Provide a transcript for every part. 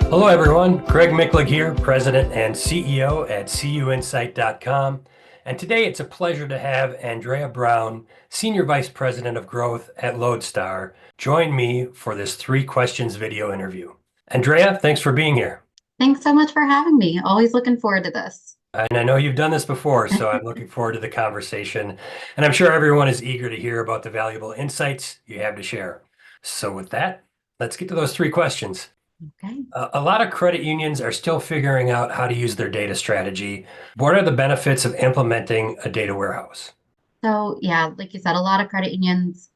Hello, everyone. Greg Michlig here, President and CEO at CUInsight.com. And today it's a pleasure to have Andrea Brown, Senior Vice President of Growth at Lodestar, join me for this 3 questions video interview. Andrea, thanks for being here. Thanks so much for having me. Always looking forward to this. And I know you've done this before, so I'm looking forward to the conversation. And I'm sure everyone is eager to hear about the valuable insights you have to share. So, with that, let's get to those 3 questions. Okay. A lot of credit unions are still figuring out how to use their data strategy. What are the benefits of implementing a data warehouse? So, yeah, like you said, a lot of credit unions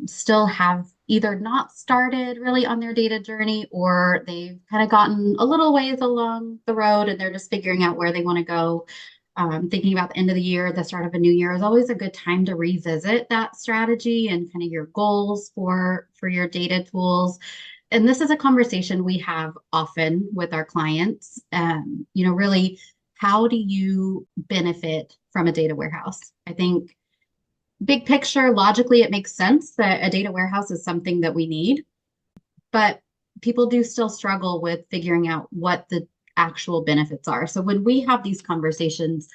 still have either not started really on their data journey or they've kind of gotten a little ways along the road and they're just figuring out where they want to go. Thinking about the end of the year, the start of a new year is always a good time to revisit that strategy and kind of your goals for your data tools. And this is a conversation we have often with our clients. Really, how do you benefit from a data warehouse? I think big picture, logically, it makes sense that a data warehouse is something that we need, but people do still struggle with figuring out what the actual benefits are. So when we have these conversations,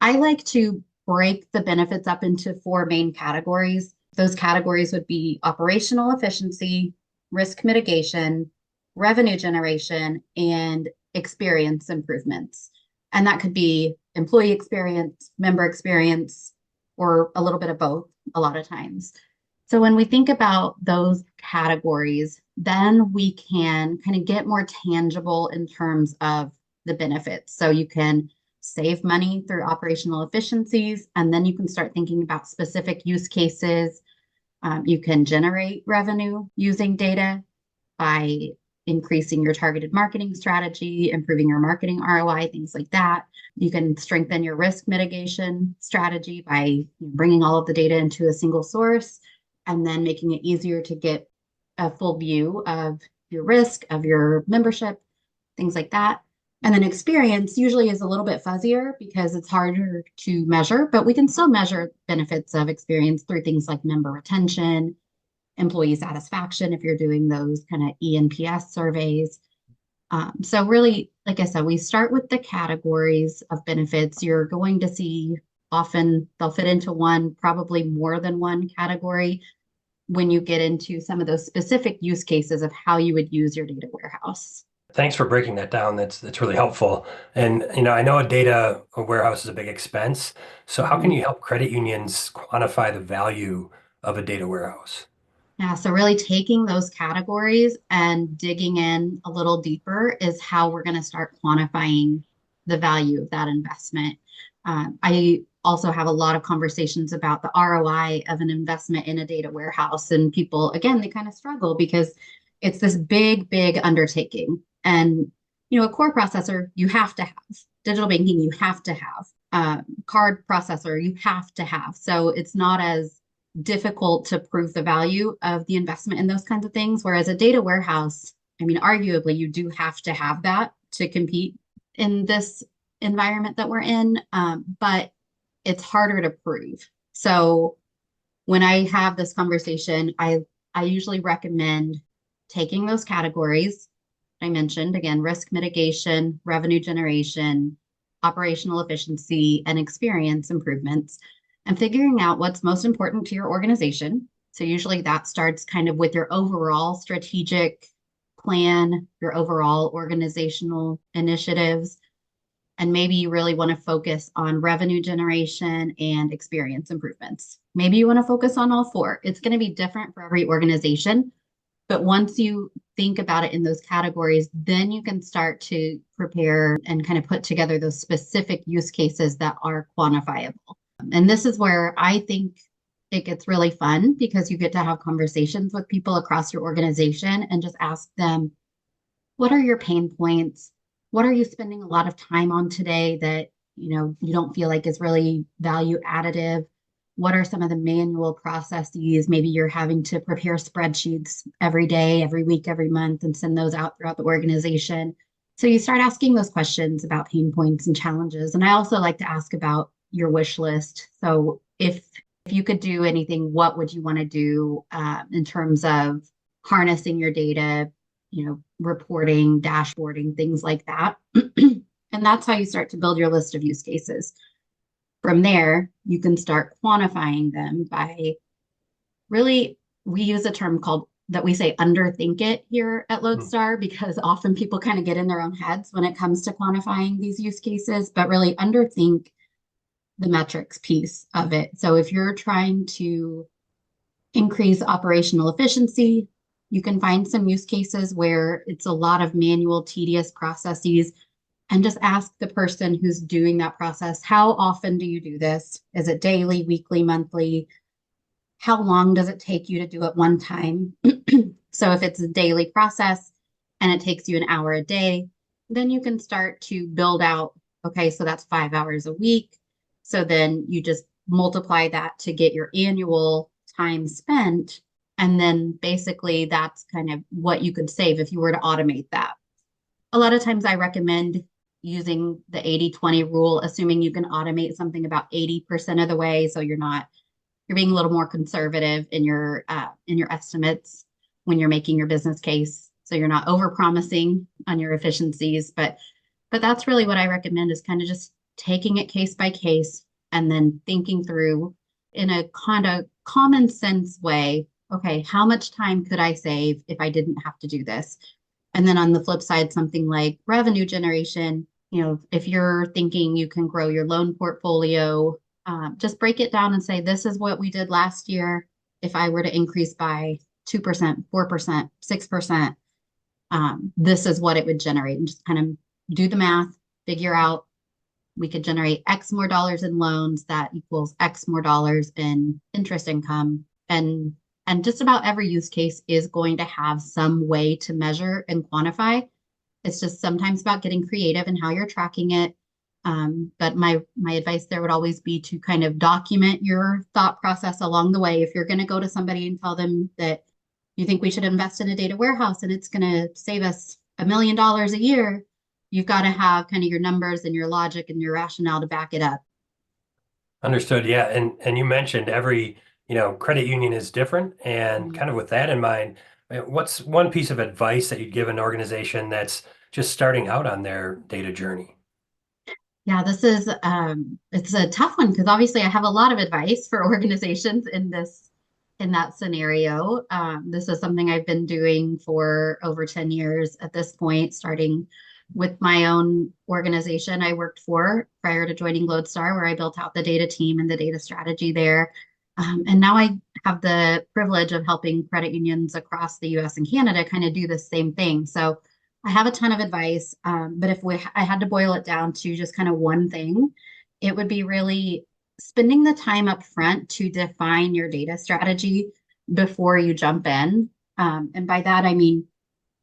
I like to break the benefits up into 4 main categories. Those categories would be operational efficiency, risk mitigation, revenue generation, and experience improvements. And that could be employee experience, member experience, or a little bit of both a lot of times. So when we think about those categories, then we can kind of get more tangible in terms of the benefits. So you can save money through operational efficiencies, and then you can start thinking about specific use cases. You can generate revenue using data by increasing your targeted marketing strategy, improving your marketing ROI, things like that. You can strengthen your risk mitigation strategy by bringing all of the data into a single source and then making it easier to get a full view of your risk, of your membership, things like that. And then experience usually is a little bit fuzzier because it's harder to measure, but we can still measure benefits of experience through things like member retention, employee satisfaction, if you're doing those kind of ENPS surveys. So really, like I said, we start with the categories of benefits. You're going to see often they'll fit into one, probably more than one category when you get into some of those specific use cases of how you would use your data warehouse. Thanks for breaking that down. That's really helpful. And I know a data warehouse is a big expense. So how can Mhm. you help credit unions quantify the value of a data warehouse? Yeah, so really taking those categories and digging in a little deeper is how we're going to start quantifying the value of that investment. I also have a lot of conversations about the ROI of an investment in a data warehouse, and people, again, they kind of struggle because it's this big, big undertaking. And a core processor you have to have, digital banking you have to have, card processor you have to have. So it's not as difficult to prove the value of the investment in those kinds of things. Whereas a data warehouse, I mean, arguably, you do have to have that to compete in this environment that we're in, but it's harder to prove. So when I have this conversation, I usually recommend taking those categories I mentioned again, risk mitigation, revenue generation, operational efficiency, and experience improvements and figuring out what's most important to your organization. So usually that starts kind of with your overall strategic plan, your overall organizational initiatives. And maybe you really want to focus on revenue generation and experience improvements. Maybe you want to focus on all 4. It's going to be different for every organization. But once you think about it in those categories, then you can start to prepare and kind of put together those specific use cases that are quantifiable. And this is where I think it gets really fun because you get to have conversations with people across your organization and just ask them, what are your pain points? What are you spending a lot of time on today that you don't feel like is really value additive? What are some of the manual processes? Maybe you're having to prepare spreadsheets every day, every week, every month, and send those out throughout the organization. So you start asking those questions about pain points and challenges. And I also like to ask about your wish list. So if you could do anything, what would you want to do in terms of harnessing your data, reporting, dashboarding, things like that. And that's how you start to build your list of use cases. From there, you can start quantifying them by really, we use a term called that we say underthink it here at Lodestar, because often people kind of get in their own heads when it comes to quantifying these use cases, but really underthink the metrics piece of it. So if you're trying to increase operational efficiency, you can find some use cases where it's a lot of manual, tedious processes, and just ask the person who's doing that process, how often do you do this? Is it daily, weekly, monthly? How long does it take you to do it one time? So if it's a daily process and it takes you an hour a day, then you can start to build out, okay, so that's 5 hours a week. So then you just multiply that to get your annual time spent. And then basically that's kind of what you could save if you were to automate that. A lot of times I recommend using the 80-20 rule, assuming you can automate something about 80% of the way. So you're being a little more conservative in your estimates when you're making your business case. So you're not over promising on your efficiencies, but that's really what I recommend, is kind of just taking it case by case and then thinking through in a kind of common sense way, okay, how much time could I save if I didn't have to do this? And then on the flip side, something like revenue generation, if you're thinking you can grow your loan portfolio, just break it down and say, this is what we did last year. If I were to increase by 2%, 4%, 6%, this is what it would generate. And just kind of do the math, figure out we could generate X more dollars in loans, that equals X more dollars in interest income. And just about every use case is going to have some way to measure and quantify. It's just sometimes about getting creative in how you're tracking it. But my advice there would always be to kind of document your thought process along the way. If you're going to go to somebody and tell them that you think we should invest in a data warehouse and it's going to save us $1 million a year, you've got to have kind of your numbers and your logic and your rationale to back it up. Understood. Yeah. And you mentioned every, credit union is different. And kind of with that in mind, what's one piece of advice that you'd give an organization that's just starting out on their data journey? Yeah, this is it's a tough one, because obviously I have a lot of advice for organizations in that scenario. This is something I've been doing for over 10 years at this point, starting with my own organization I worked for prior to joining Lodestar, where I built out the data team and the data strategy there. And now I have the privilege of helping credit unions across the US and Canada kind of do the same thing. So I have a ton of advice, but if I had to boil it down to just kind of one thing, it would be really spending the time up front to define your data strategy before you jump in. And by that, I mean,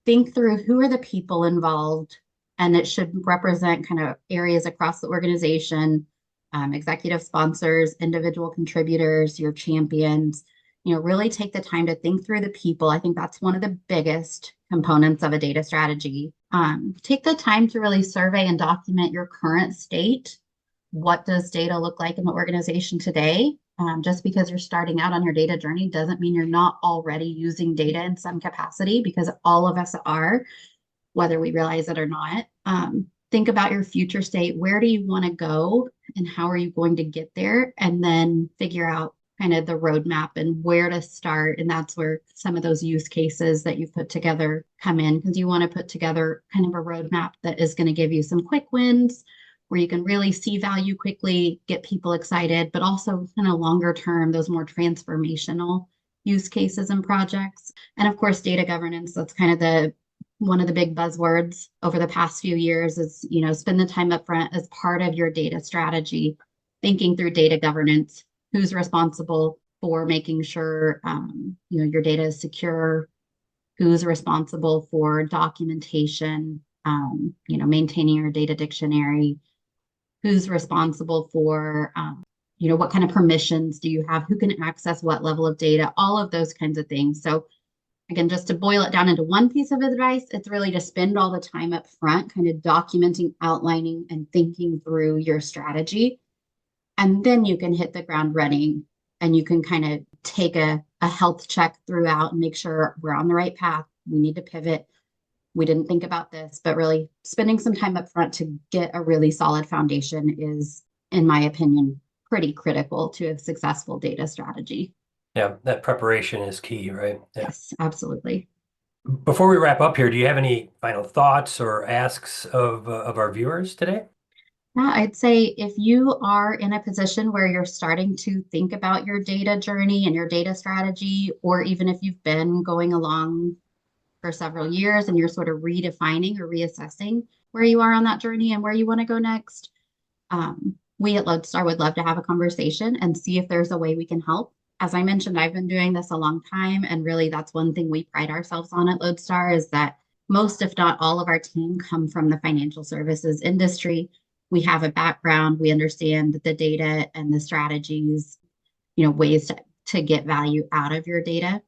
think through who are the people involved, and it should represent kind of areas across the organization, executive sponsors, individual contributors, your champions. Really take the time to think through the people. I think that's one of the biggest components of a data strategy. Take the time to really survey and document your current state. What does data look like in the organization today? Just because you're starting out on your data journey doesn't mean you're not already using data in some capacity, because all of us are, whether we realize it or not. Think about your future state. Where do you want to go and how are you going to get there? And then figure out kind of the roadmap and where to start. And that's where some of those use cases that you've put together come in, because you want to put together kind of a roadmap that is going to give you some quick wins where you can really see value quickly, get people excited, but also kind of longer term, those more transformational use cases and projects. And of course, data governance, that's kind of one of the big buzzwords over the past few years is, spend the time up front as part of your data strategy, thinking through data governance, who's responsible for making sure, your data is secure, who's responsible for documentation, maintaining your data dictionary, who's responsible for, what kind of permissions do you have, who can access what level of data, all of those kinds of things. So again, just to boil it down into one piece of advice, it's really to spend all the time up front, kind of documenting, outlining, and thinking through your strategy. And then you can hit the ground running and you can kind of take a health check throughout and make sure we're on the right path. We need to pivot. we didn't think about this, but really spending some time up front to get a really solid foundation is, in my opinion, pretty critical to a successful data strategy. Yeah, that preparation is key, right? Yeah. Yes, absolutely. Before we wrap up here, do you have any final thoughts or asks of our viewers today? Yeah, I'd say if you are in a position where you're starting to think about your data journey and your data strategy, or even if you've been going along for several years and you're sort of redefining or reassessing where you are on that journey and where you want to go next, we at Lodestar would love to have a conversation and see if there's a way we can help. As I mentioned, I've been doing this a long time, and really that's one thing we pride ourselves on at Lodestar is that most, if not all, of our team come from the financial services industry. We have a background, we understand the data and the strategies, ways to get value out of your data.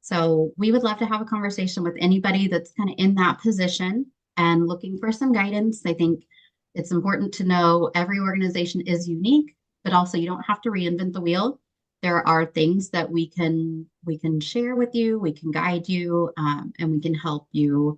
So we would love to have a conversation with anybody that's kind of in that position and looking for some guidance. I think it's important to know every organization is unique, but also you don't have to reinvent the wheel. There are things that we can share with you, we can guide you, and we can help you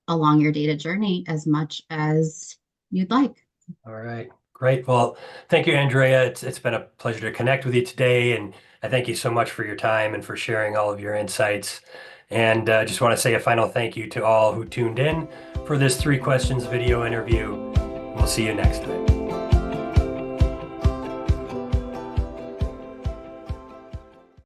along your data journey as much as you'd like. All right, great. Well, thank you, Andrea. It's been a pleasure to connect with you today, and I thank you so much for your time and for sharing all of your insights. And just want to say a final thank you to all who tuned in for this 3 questions video interview. We'll see you next time.